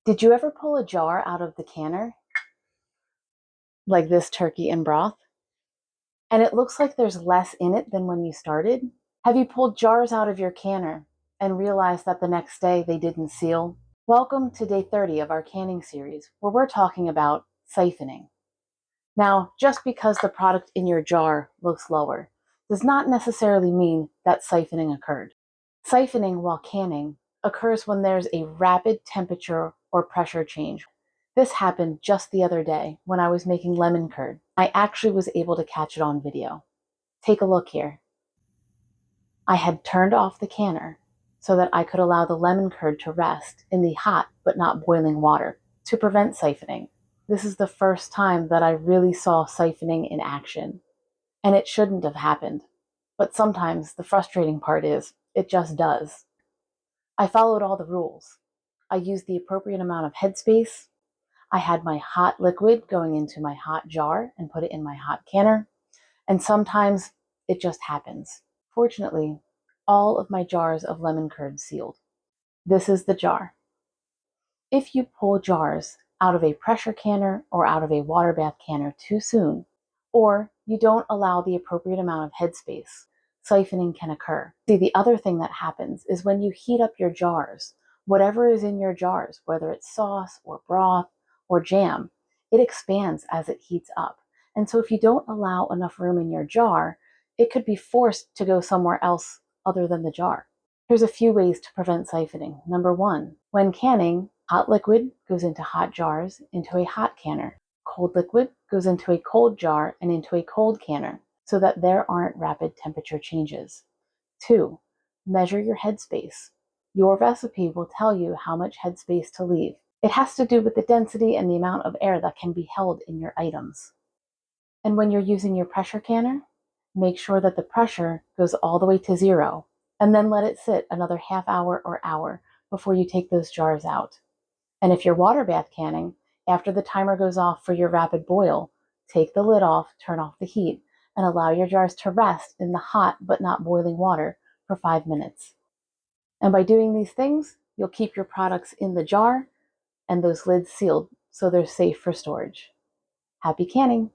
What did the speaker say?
Did you ever pull a jar out of the canner, like this turkey and broth, and it looks like there's less in it than when you started? Have you pulled jars out of your canner and realized that the next day they didn't seal? Welcome to day 30 of our canning series, where we're talking about siphoning. Now, just because the product in your jar looks lower does not necessarily mean that siphoning occurred. Siphoning while canning occurs when there's a rapid temperature or pressure change. This happened just the other day when I was making lemon curd. I actually was able to catch it on video. Take a look here. I had turned off the canner so that I could allow the lemon curd to rest in the hot but not boiling water to prevent siphoning. This is the first time that I really saw siphoning in action, and it shouldn't have happened. But sometimes the frustrating part is, it just does. I followed all the rules. I used the appropriate amount of headspace. I had my hot liquid going into my hot jar and put it in my hot canner. And sometimes it just happens. Fortunately, all of my jars of lemon curd sealed. This is the jar. If you pull jars out of a pressure canner or out of a water bath canner too soon, or you don't allow the appropriate amount of headspace, siphoning can occur. See, the other thing that happens is when you heat up your jars, whatever is in your jars, whether it's sauce or broth or jam, it expands as it heats up. And so if you don't allow enough room in your jar, it could be forced to go somewhere else other than the jar. Here's a few ways to prevent siphoning. Number one, when canning, hot liquid goes into hot jars into a hot canner. Cold liquid goes into a cold jar and into a cold canner so that there aren't rapid temperature changes. 2, measure your headspace. Your recipe will tell you how much headspace to leave. It has to do with the density and the amount of air that can be held in your items. And when you're using your pressure canner, make sure that the pressure goes all the way to 0, and then let it sit another half hour or hour before you take those jars out. And if you're water bath canning, after the timer goes off for your rapid boil, take the lid off, turn off the heat, and allow your jars to rest in the hot but not boiling water for 5 minutes. And by doing these things, you'll keep your products in the jar and those lids sealed so they're safe for storage. Happy canning!